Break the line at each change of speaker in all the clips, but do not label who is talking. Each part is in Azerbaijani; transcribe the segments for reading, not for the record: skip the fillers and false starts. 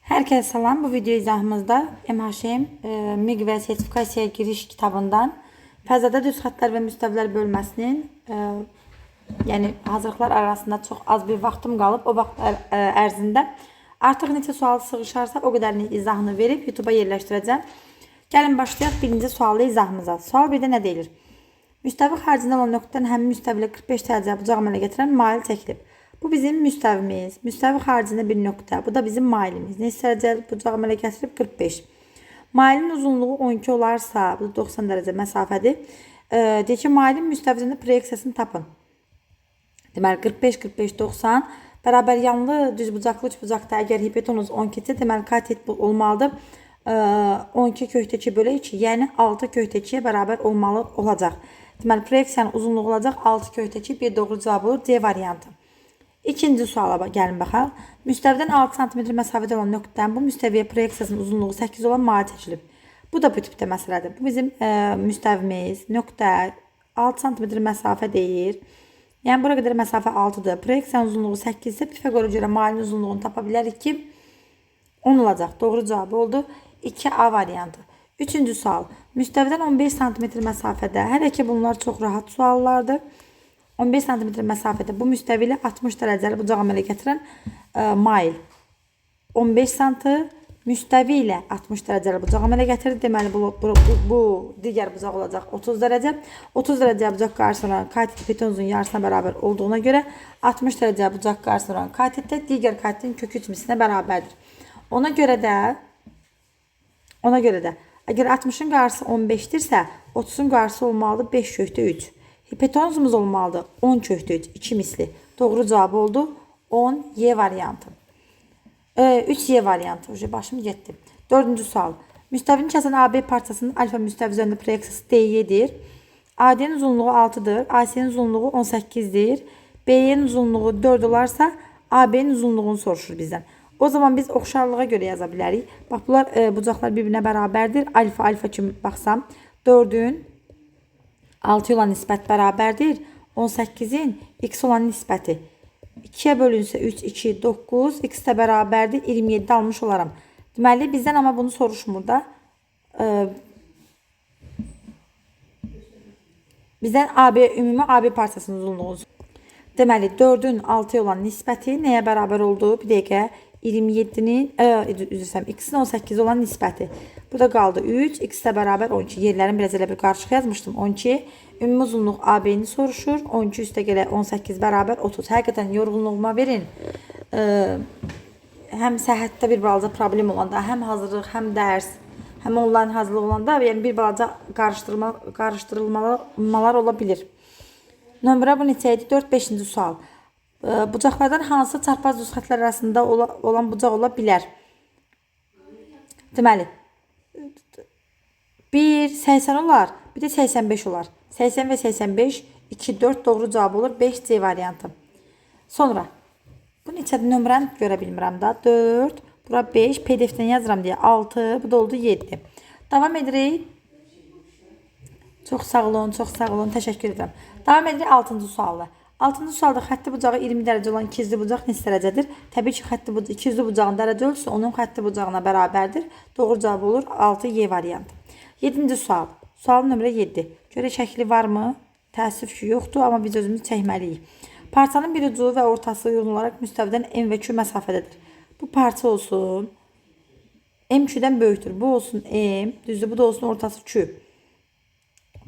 Herkese salam. Bu video izahımızda MHM MİQ və sertifikasiyaya giriş kitabından fəzada düz xətlər və müstəvilər bölməsinin yəni hazırlıqlar arasında çox az bir vaxtım qalıb. O vaxt ərzində artıq neçə sual sığışarsa o qədərini izahını verib YouTube'a yerləşdirəcəm. Gəlin başlayaq birinci suallı izahımıza. Sual 1-də nə deyilir? Müstəvi xaricində olan nöqtədən həmin müstəvilə 45 dərəcə bucaq əmələ gətirən mail çəkilib. Bu bizim müstəvimiz. Müstəvi xaricində bir nöqtə. Bu da bizim mailimiz. Neçə dərəcə bucaq əmələ gətirib? 45. Mailin uzunluğu 12 olarsa, bu 90 dərəcə məsafədir. Deyək ki, mailin müstəvisində proyeksiyasını tapın. Deməli 45, 45, 90 bərabər yanlı düz bucaqlı üç bucaqda əgər hipotenuz 12 isə, deməli katet bu olmalıdır. 12 kökdə 2 bölü 2, yəni 6 kökdə 2-yə bərabər olmalı olacaq. Deməli proyeksiyanın uzunluğu olacaq 6 kökdə 2, bir doğru cavab olur C variantı. İkinci suala gəlin baxaq. Müstəvidən 6 cm məsafədə olan nöqtədən bu müstəviyə proyeksiyasının uzunluğu 8 olan mail çəkilib. Bu da bu tipdə məsələdir. Bu bizim müstəvimiz. Nöqtə 6 cm məsafə deyir. Yəni bura qədər məsafə 6-dır. Proyeksiyanın uzunluğu 8 isə Pifagora görə mailin uzunluğunu tapa bilərik ki 10 olacaq. Doğru cavab oldu. 2A variantı. Üçüncü sual. Müstəvidən 15 cm məsafədə. Hələ ki bunlar çox rahat suallardır. 15 cm məsafədə bu müstəvi ilə 60 dərəcəli bucaq əmələ gətirən mail 15 cm müstəvi ilə 60 dərəcəli bucaq əmələ gətirir. Deməli bu digər bucaq olacaq 30 dərəcə. 30 dərəcə bucaq qarşısına katet hipotenuzun yarısına bərabər olduğuna görə 60 dərəcə bucaq qarşısına katet də digər katetin kök üçmüsünə bərabərdir. Ona görə də əgər 60-ın qarşısı 15-dirsə 30-un qarşısı olmalıdır 5 kökdə 3. Hipotenuzumuz olmalıdır 10 kökdə 3, 2 misli. Doğru cavab oldu 10 Y variantı. 3 Y variantı. Başım getdi. Dördüncü sual. Müstəvini kəsən AB parçasının alfa müstəvi üzərində proyeksiyası DY-dir. AD'nin uzunluğu 6-dır. AC'nin uzunluğu 18-dir. BY'nin uzunluğu 4 olarsa AB'nin uzunluğunu soruşur bizdən. O zaman biz oxşarlığa görə yaza bilərik. Bax bunlar bucaqlar bir-birinə bərabərdir. Alfa kimi baxsam 4-ün 6 olan nisbət bərabərdir. 18-in x olan nisbəti 2-yə bölünsə 3, 2, 9, x də bərabərdir. 27 almış olaram. Deməli, bizdən amma bunu soruşmur da. Bizdən ümumi AB parçasının uzunluğu. Deməli, 4-ün 6-ya olan nisbəti nəyə bərabər oldu? Bir dəqiqə. 27-nin, x-in 18 olan nisbəti. Burada qaldı 3, x də bərabər 12. Yerlərin biraz elə bir qarışıq yazmışdım. 12, ümumi uzunluq AB-ni soruşur. 12 üstə gələ 18 bərabər 30. Həqiqətən yorğunluğuma verin. Həm səhhətdə bir balaca problem olanda, həm hazırlıq, həm dərs, həm onlayn hazırlıq olanda yəni bir balaca qarışdırılmalar ola bilir. Nömrə bu neçə idi? 4-5-ci sual. Bucaqlardan hansı çarpaz düz xətlər arasında olan bucaq ola bilər? Deməli, 1 80 olar, bir də 85 olar. 80 və 85, 2, 4 doğru cavab olur. 5C variantı. Sonra, bu neçədir nömrəni görə bilmirəm da. 4, bura 5, PDF-dən yazıram deyə 6, bu da oldu 7. Davam edirik. Çox sağ olun, təşəkkür edirəm. Davam edirik 6-cı sualla. 6-cı sualda xətti bucağı 20 dərəcə olan ikizli bucaq neçə dərəcədir? Təbii ki, ikizli bucağın dərəcə ölçüsü onun xətti bucağına bərabərdir. Doğru cavab olur 6Y variantı. 7-ci sual. Sual nömrə 7. Görə şəkli varmı? Təəssüf ki, yoxdur, amma biz özümüz çəkməliyik. Parçanın bir ucu və ortası uyğun olaraq müstəvidən M və Q məsafədədir. Bu parça olsun M Q-dən böyükdür. Bu olsun M, düzdür, bu da olsun ortası Q.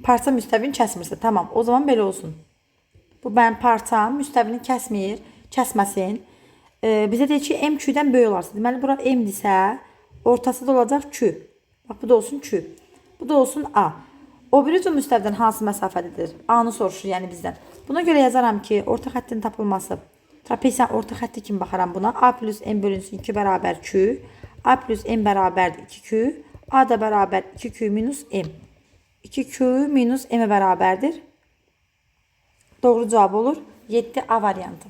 Parça müstəvini kəsmirsə, tamam, o zaman belə olsun. Bu mənim parçam müstəvini kəsməsin. Bizə deyək ki, M Q-dən böyük olarsa. Deməli, bura M-dirsə, ortası da olacaq Q. Bax, bu da olsun Q. Bu da olsun A. O bir ucu müstəvidən hansı məsafədədir? A-nı soruşur, yəni bizdən. Buna görə yazaram ki, orta xəttin tapılması. Trapesiyan orta xətti kimi baxaram buna. A plus M bölünsün 2 bərabər Q. A plus M bərabərdir 2Q. A da bərabər 2Q minus M. 2Q minus M-ə bərabərdir. Doğru cavab olur 7A variantı.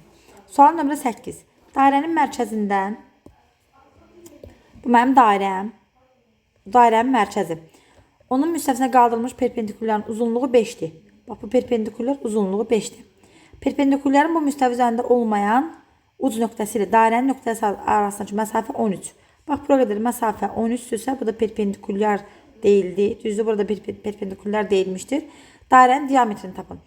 Sual nömrə 8. Dairənin mərkəzindən, bu mənim dairəm, dairənin mərkəzi. Onun müstəvisinə qaldırılmış perpendikulyarın uzunluğu 5-dir. Bax, bu perpendikulyar uzunluğu 5-dir. Perpendikulyarın bu müstəvi üzərində olmayan uc nöqtəsi ilə dairənin nöqtəsi arasındakı məsafə 13. Bax, bura qədər məsafə 13-dürsə, bu da perpendikulyar deyildi. Düzdür, burada perpendikulyar deyilmişdir. Dairənin diametrini tapın.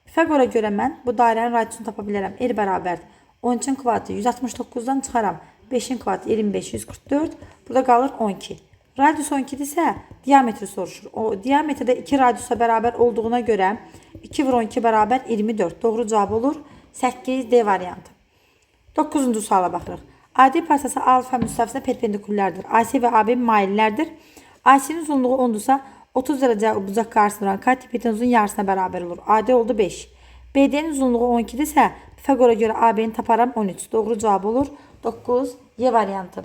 Pifaqora görə mən bu dairənin radiusunu tapa bilərəm. R bərabərdir. 13-ün kvadratı 169-dan çıxaram. 5-in kvadratı 25, 144. Burada qalır 12. Radius 12-dirsə, diametri soruşur. O diametrdə 2 radiusa bərabər olduğuna görə 2 vur 12 bərabər 24. Doğru cavab olur 8D variantı. 9-cu suala baxırıq. AD parçası alfa müstəvisinə perpendikulyardır. AC və AB maillərdir. AC'nin uzunluğu 10-dursa 30 dərəcə bucaq qarşısına duran kat hipotenuzun yarısına bərabər olur. AD oldu 5. BD'nin uzunluğu 12-dirsə, Pifaqora görə AB'ni taparam 13. Doğru cavab olur 9. Y variantı.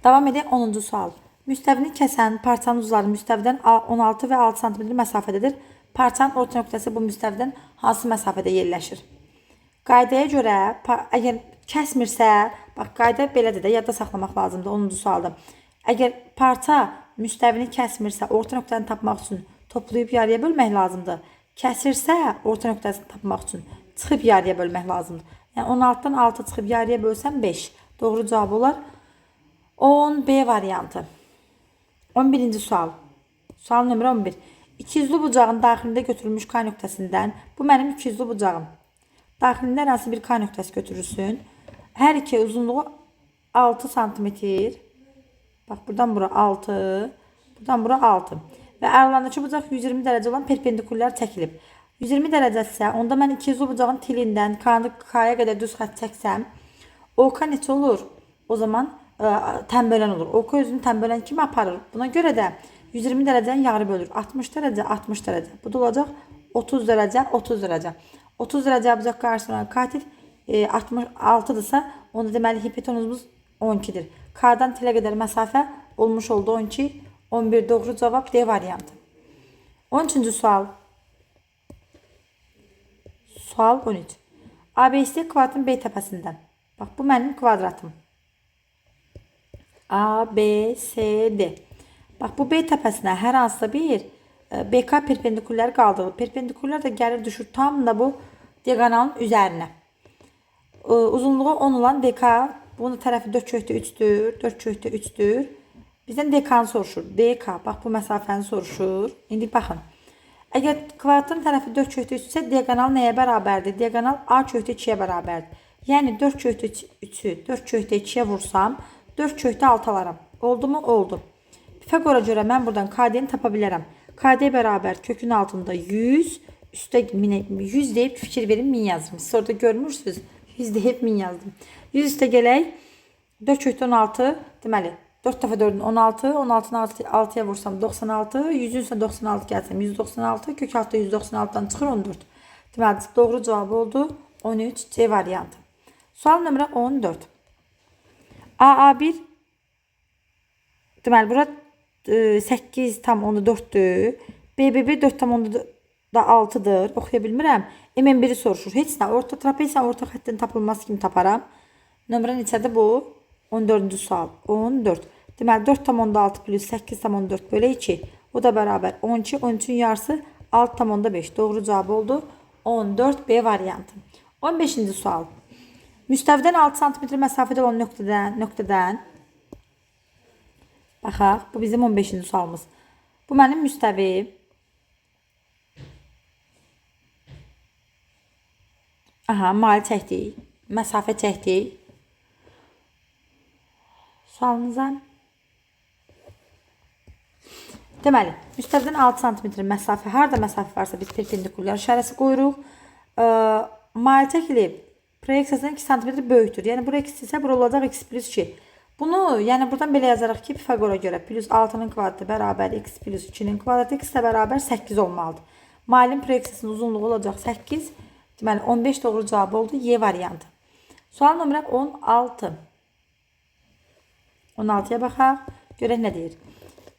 Davam edək 10-cu sual. Müstəvini kəsən parçanın uzları müstəvidən 16 və 6 cm məsafədədir. Parçanın orta nöqtəsi bu müstəvidən hansı məsafədə yerləşir? Qaydaya görə, əgər kəsmirsə, bax, qayda belədir də, yadda saxlamaq lazımdır 10-cu sualda. Əgər parça müstəvini kəsmirsə, orta nöqtəni tapmaq üçün toplayıb yarıya bölmək lazımdır. Kəsirsə, orta nöqtəsini tapmaq üçün çıxıb yarıya bölmək lazımdır. Yəni 16-dan 6 çıxıb yarıya bölsəm 5. Doğru cavab olar 10B variantı. 11-ci sual. Sual nömrə 11. İkiyüzlü bucağın daxilində götürülmüş K nöqtəsindən, bu mənim ikiyüzlü bucağım. Daxilində hər hansı bir K nöqtəsi götürürsün. Hər iki uzunluğu 6 cm. Bax, buradan bura 6, buradan bura 6. Və aralarındakı bucaq 120 dərəcə olan perpendikulyar çəkilib. 120 dərəcədirsə, onda mən ikiyüzlü bucağın tilindən K'ya qədər düz xətt çəksəm, OK neçə olur? O zaman tənbölən olur. OK özünü tənbölən kimi aparır. Buna görə də 120 dərəcəni yarı bölür. 60 dərəcə, 60 dərəcə. Bu da olacaq 30 dərəcə, 30 dərəcə. 30 dərəcə bucaq qarşısına katit 66-dırsa, onda deməli hipotenuzumuz 12-dir. K'dan tilə qədər məsafə olmuş oldu 12. 11 doğru cavab D variantı. 13-cü sual. Sual 13. ABC kvadratın B təpəsində. Bax, bu mənim kvadratım. A, B, C, D. Bax, bu B təpəsinə hər hansısa bir BK perpendikulyar qaldırılır. Perpendikulyar da gəlir düşür tam da bu diagonalın üzərinə. Uzunluğu 10 olan DK, bunun tərəfi 4/3'dür. 4/3'dür. Bizdən DK-nı soruşur. DK, bax, bu məsafəni soruşur. İndi baxın. Əgər kvadratın tərəfi 4/3-sə, diagonal nəyə bərabərdir? Diagonal A/2-yə bərabərdir. Yəni 4/3-ü 4/2-yə vursam, 4/6 alaram. Oldu mu? Oldu. Pifaqora görə mən buradan KD-ni tapa bilərəm. KD bərabər kökün altında 100, üstə 100 deyib fikir verin 1000 yazdım. Siz orada görmürsünüz. 100 deyib 1000 yazdım. 100 üstə gələk. 4/16, deməli 4 dəfə 4'ün 16, 16'nı 6'ya vursam 96, 100'ün ise 96 gəlsəm 196, kök altı 196'dan çıxır 14. Deməli, doğru cavab oldu 13 C variantı. Sual nömrə 14. AA1 deməli, bura 8,4'dür. BBB 4,6'dır. Oxuya bilmirəm. MN1'i soruşur. Heç nə, orta trapezin orta xəttin tapılması kimi taparam. Nömrə neçədir bu? 14-cü sual. 14. Deməli, 4,6 plus 8,4 bölü 2. O da bərabər 12. 13'ün yarısı 6,5. Doğru cavab oldu 14B variantı. 15-ci sual. Müstəvidən 6 cm məsafədə olan nöqtədən baxaq, bu bizim 15-ci sualımız. Bu mənim müstəvi. Aha, mail çəkdik. Məsafə çəkdik. Sualınıza. Deməli, müstəvidən 6 cm məsafə, harada məsafə varsa biz perpendikulyar işarəsi qoyuruq. Mail çəkilib. Proyeksiyasından 2 cm böyükdür. Yəni, bura x isə bura olacaq x plus 2. Bunu, yəni buradan belə yazaraq ki, Pifaqora görə plus 6'nın kvadratı bərabər x plus 2'nin kvadratı x ilə bərabər 8 olmalıdır. Mailin proyeksiyasının uzunluğu olacaq 8. Deməli, 15 doğru cavab oldu. Y variantı. Sual nömrə 16. 16'ya baxaq. Görək nə deyir.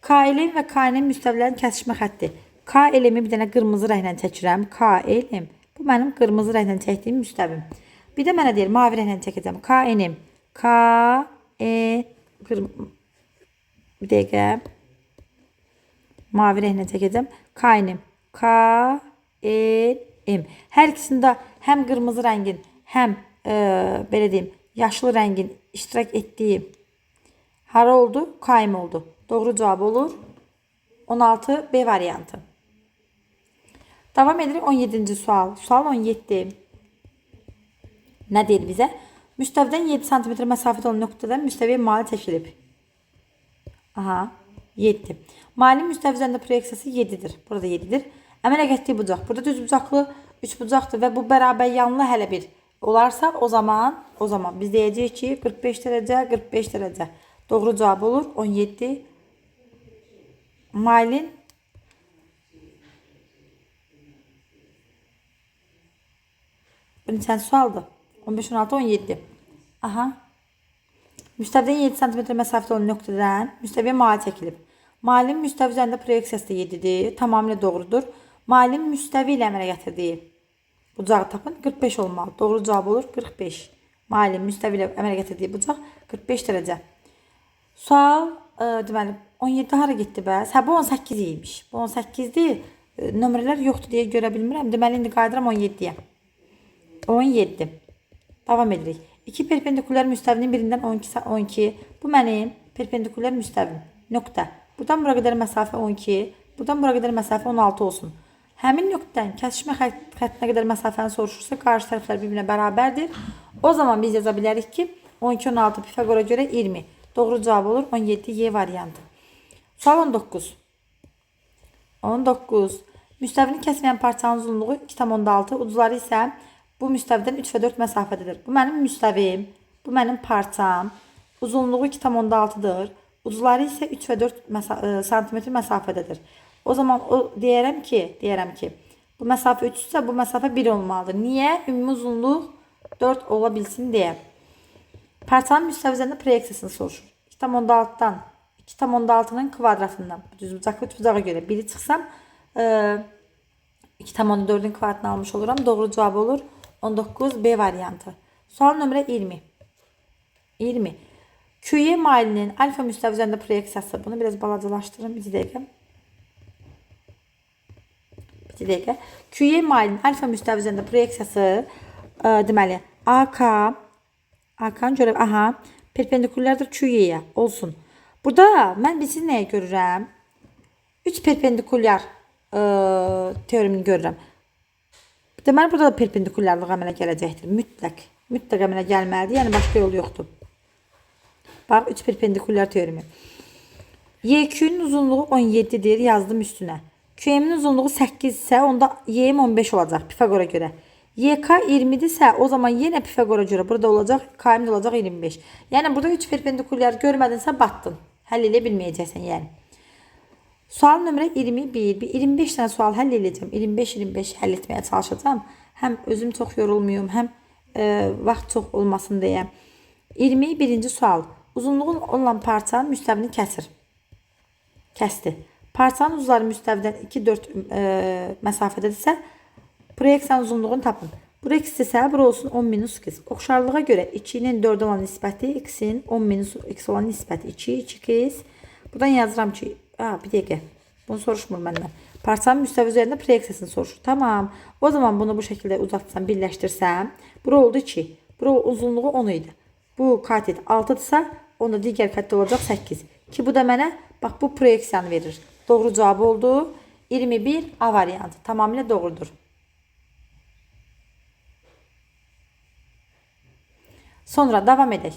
KLM və KNM müstəvilərin kəsişmə xətti. KLM-i bir dənə qırmızı rənglə çəkirəm. KLM. Bu mənim qırmızı rənglə çəkdiyim müstəvim. Bir də mənə deyir, mavi rənglə çəkəcəm. KNM. Bir dəqiqə. Mavi rənglə çəkəcəm. KNM. KLM. Hər ikisində həm qırmızı rəngin, həm belə deyim, yaşlı rəngin iştirak etdiyi Hara oldu? Qaim oldu. Doğru cavab olur 16 B variantı. Davam edirik 17-ci sual. Sual 17. Nə deyir bizə? Müstəvidən 7 cm məsafədə olan nöqtədən müstəviyə mail çəkilib. Aha, 7. Mailin müstəvi üzərində proyeksiyası 7-dir. Burada 7-dir. Əmələ getdiyi bucaq. Burada düz bucaqlı 3 bucaqdır və bu bərabər yanlı hələ bir olarsa o zaman biz deyəcəyik ki 45 dərəcə, 45 dərəcə. Doğru cavab olur 17. Mailin bu neçənci sualdır? 15, 16, 17. Aha. Müstəvidən 7 cm məsafədə olan nöqtədən müstəviyə mail çəkilib. Mailin müstəvi üzərində proyeksiyası da 7-dir. Tamamilə doğrudur. Mailin müstəvi ilə əmələ gətirdiyi bucağı tapın 45 olmalı. Doğru cavab olur 45. Mailin müstəvi ilə əmələ gətirdiyi bucaq 45 dərəcə. Sual deməli 17 hara getdi bəs? Hə bu 18 imiş. Bu 18-dir. Nömrələr yoxdur deyə görə bilmirəm. Deməli indi qayıdıram 17-yə. 17. Davam edirik. 2 perpendikulyar müstəvinin birindən 12. Bu mənim perpendikulyar müstəvim. Nöqtə. Buradan bura qədər məsafə 12. Buradan bura qədər məsafə 16 olsun. Həmin nöqtədən kəsişmə xəttinə qədər məsafəni soruşursa, qarşı tərəflər bir-birinə bərabərdir. O zaman biz yaza bilərik ki, 12, 16 Pifaqora görə 20. Doğru cavab olur 17 Y variantı. Sual 19. 19. Müstəvini kəsməyən parçanın uzunluğu 2,6, ucları isə bu müstəvidən 3 və 4 məsafədədir. Bu mənim müstəvim, bu mənim parçam. Uzunluğu 2,6-dır. Ucları isə 3 və 4 santimetr məsafədədir. O zaman deyərəm ki, bu məsafə 3 isə bu məsafə 1 olmalıdır. Niyə? Ümumi uzunluq 4 ola bilsin deyə. Parçanın müstəvi üzərində proyeksiyasını soruşur. 2,6-dan 2,6-nın kvadratından düzbucaqlı üçbucağa görə 1'i çıxsam 2,4'ün kvadratını almış oluram. Doğru cavab olur 19 B variantı. Sual nömrə 20. 20. QY mailinin alfa müstəvi üzərində proyeksiyası. Bunu biraz balacalaşdırın. Bir dəqiqə. QY mailinin alfa müstəvi üzərində proyeksiyası deməli AK-nı görək. Aha, perpendikulyardır QY-yə. Olsun. Burada mən bilsin nəyə görürəm? 3 perpendikulyar teoremini görürəm. Deməli, burada da perpendikulyarlıq əmələ gələcəkdir. Mütləq əmələ gəlməlidir. Yəni, başqa yolu yoxdur. Bax, 3 perpendikulyar teoremi. YQ'nun uzunluğu 17'dir. Yazdım üstünə. QM'nin uzunluğu 8 isə, onda Y'm 15 olacaq Pifagora görə. YK 20'dirsə, o zaman yenə Pifagora görə burada olacaq, KM olacaq 25. Yəni, burada 3 perpendikulyar görmədinsə, batdın. Həll edə bilməyəcəksən, yəni. Sual nömrə 21. 25 dənə sual həll edəcəm. 25 həll etməyə çalışacağım. Həm özüm çox yorulmuyum, həm vaxt çox olmasın deyə. 21-ci sual. Uzunluğun olan parçanın müstəvini kəsir. Kəsdi. Parçanın ucları müstəvidən 2-4 məsafədədirsə, proyeksiyanın uzunluğunu tapın. Bura x isə, bura olsun 10 minus x. Oxşarlığa görə 2-nin 4 olan nisbəti, x-in 10 minus x olan nisbəti 2, 2x. Buradan yazıram ki, bir dəqiqə, bunu soruşmur məndən. Parçanın müstəvi üzərində proyeksiyasını soruşur. Tamam, o zaman bunu bu şəkildə uzatsam, birləşdirsəm, bura oldu 2. Bura uzunluğu 10 idi. Bu katet 6-dırsa, onda digər katet olacaq 8. Ki bu da mənə, bax bu proyeksiyanı verir. Doğru cavab oldu 21 A variantı. Tamamilə doğrudur. Sonra davam edək.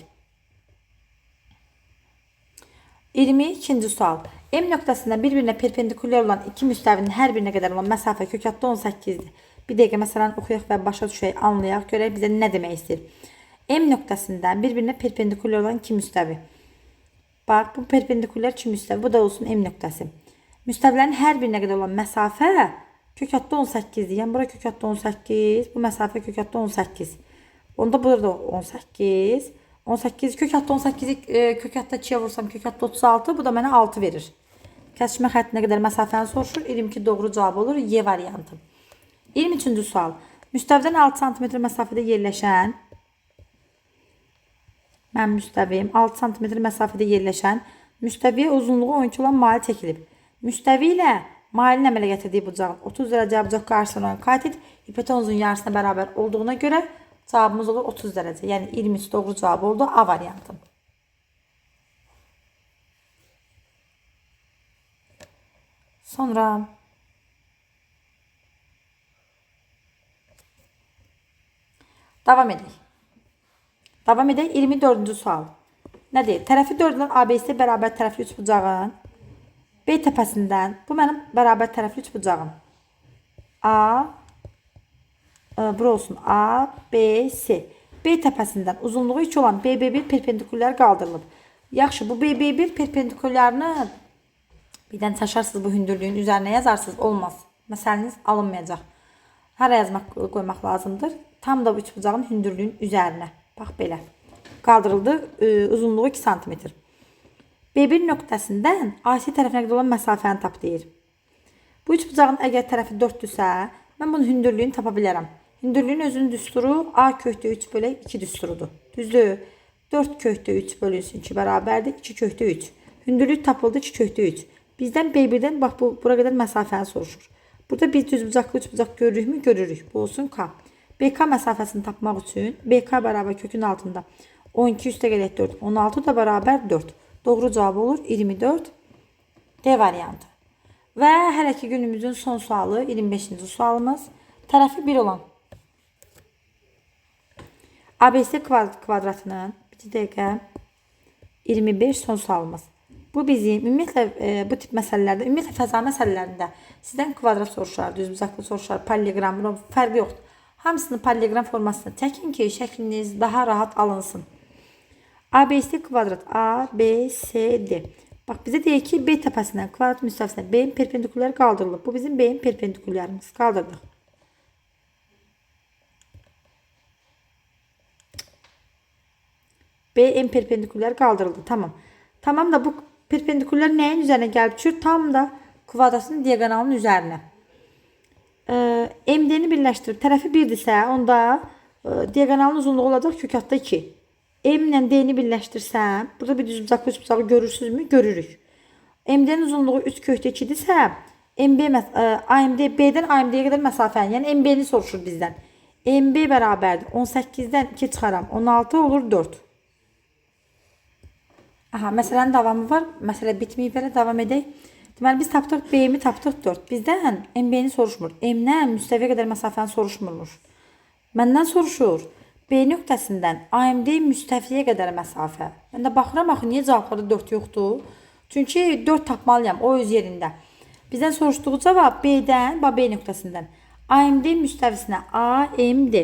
22-ci sual. M nöqtəsindən bir-birinə perpendikulyar olan iki müstəvinin hər birinə qədər olan məsafə kökatda 18-dir. Bir dəqiqə məsələn oxuyaq və başa düşək, anlayaq, görək bizə nə demək istəyir. M nöqtəsindən bir-birinə perpendikulyar olan iki müstəvi. Bax, bu perpendikulyar iki müstəvi, bu da olsun M nöqtəsi. Müstəvilərin hər birinə qədər olan məsafə kökatda 18-dir. Yəni, bura kökatda 18, bu məsafə kökatda 18. Onda burada 18. 18, kökatda 18-i kökatda 2'yə vursam kökatda 36, bu da mənə 6 verir. Kəsişmə xəttinə qədər məsafəni soruşur. 22 doğru cavab olur. Y variantı. 23-cü sual. Müstəvidən 6 cm məsafədə yerləşən, mən müstəviyim, 6 cm məsafədə yerləşən, müstəviyə uzunluğu 12 olan mail çəkilib. Müstəvi ilə mailin əmələ gətirdiyi bucağın 30 dərəcə bucaq qarşısına olan katet hipotenuzun yarısına bərabər olduğuna görə cavabımız olur 30 dərəcə. Yəni 23 doğru cavab oldu A variantı. Sonra davam edək. 24-cü sual. Nə deyir? Tərəfi 4 olan ABC bərabər tərəfli üçbucağın B təpəsindən, bu mənim bərabər tərəfli üçbucağım. Bura olsun. A, B, C. B təpəsindən uzunluğu 2 olan BB1 perpendikulyar qaldırılıb. Yaxşı, bu BB1 perpendikulyarını birdən çaşarsınız, bu hündürlüyün üzərinə yazarsınız. Olmaz. Məsəliniz alınmayacaq. Hara yazmaq, qoymaq lazımdır. Tam da bu üçbucağın hündürlüyün üzərinə. Bax belə. Qaldırıldı. Uzunluğu 2 cm. B1 nöqtəsindən AC tərəfinə qədər olan məsafəni tap deyir. Bu üçbucağın əgər tərəfi 4-dürsə, mən bunun hündürlüyünü tapa bilərəm. Hündürlüyün özünün düsturu A kökdə 3 bölü 2 düsturudur. Düzdür? 4 kökdə 3 bölünsün 2 bərabərdir. 2 kökdə 3. Hündürlük tapıldı 2 kökdə 3. Bizdən B1-dən bax bura qədər məsafəni soruşur. Burada biz düzbucaqlı üçbucaq görürükmü? Görürük. Bu olsun K. BK məsafəsini tapmaq üçün BK bərabər kökün altında 12 üstə gələk 4. 16 da bərabər 4. Doğru cavab olur 24. D variantı. Və hələ ki günümüzün son sualı 25-ci sualımız. Tərəfi 1 olan ABC kvadratının 1 dəqiqə 25 son sualımız. Bu bizim ümumiyyətlə bu tip məsələlərdə, ümumiyyətlə fəza məsələlərində sizdən kvadrat soruşar, düzbucaqlı soruşar, parallelogram, fərqi yoxdur. Hamısını parallelogram formasına çəkin ki, şəkliniz daha rahat alınsın. ABC kvadrat A, B, C, D. Bax, bizə deyək ki, B təpəsindən kvadrat müstəvisinə B-in perpendikulyarı qaldırılıb. Bu bizim B-in perpendikulyarımız. Qaldırdıq. B-in perpendikulyarı qaldırıldı. Tamam. Tamam da bu perpendikulyar nəyin üzərinə gəlib düşür? Tam da kvadratın diagonalının üzərinə. MD-ni birləşdirib tərəfi 1-dirsə, onda diagonalın uzunluğu olacaq kökatda 2. M ilə D-ni birləşdirsəm, burada bir düzbucaqlı üçbucağı görürsünüzmü? Görürük. MD-nin uzunluğu 3 kökdə 2-dirsə, AMD B-dən AMD-yə qədər məsafəni, yəni MB-ni soruşur bizdən. MB bərabərdir. 18-dən 2 çıxaram. 16 olur 4. Aha, məsələnin davamı var. Məsələ bitməyib, belə davam edək. Deməli, biz tapdıq B-mi, tapdıq 4. Bizdən MB-ni soruşmur. M-dən müstəviyə qədər məsafəni soruşmurmuş. Məndən soruşur. B nöqtəsindən AMD müstəviyə qədər məsafə. Mən də baxıram, axı, niyə cavablarda 4 yoxdur? Çünki 4 tapmalıyam, o öz yerində. Bizdən soruşduğu cavab B-dən, B nöqtəsindən. AMD müstəvisinə AMD.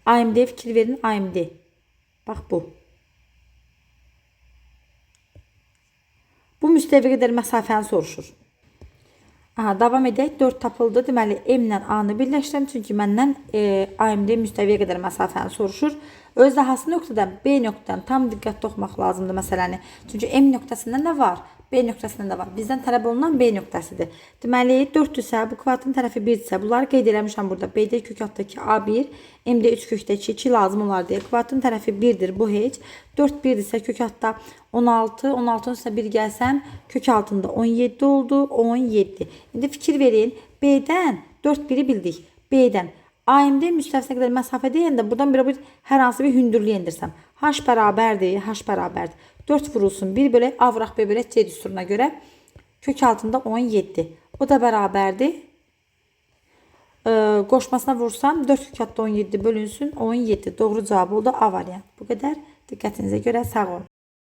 AMD fikir verin, AMD. Bax bu. Bu müstəviyə qədər məsafəni soruşur. Aha, davam edək. 4 tapıldı. Deməli, M ilə A-nı birləşdirəm. Çünki məndən AMD müstəviyə qədər məsafəni soruşur. Öz dahası nöqtədən B nöqtədən tam diqqətli oxumaq lazımdır məsələni. Çünki M nöqtəsində nə var? B nöqtəsində də var. Bizdən tələb olunan B nöqtəsidir. Deməli, 4-dürsə, bu kvadratın tərəfi 1-dirsə, bunları qeyd eləmişəm burada. B-də kökatdakı A1, M-də 3 kökdəki 2 lazım olar deyə. Kvadratın tərəfi 1-dir, bu heç. 4 1-dirsə, kökatda 16, 16-nın üstünə 1 gəlsəm, kök altında 17 oldu, 17. İndi fikir verin, B-dən 4 1-i bildik. B-dən AMD müstəvisinə qədər məsafə deyəndə buradan bir hər hansı bir hündürlüyə indirsəm. H bərabərdir, H bərabərdir. 4 vurulsun 1 bölək A vuraq B bölək C düsturuna görə kök altında 17. O da bərabərdir. Qoşmasına vursam 4 kök altında 17 bölünsün 17. Doğru cavab oldu A variant. Bu qədər. Diqqətinizə görə sağ olun.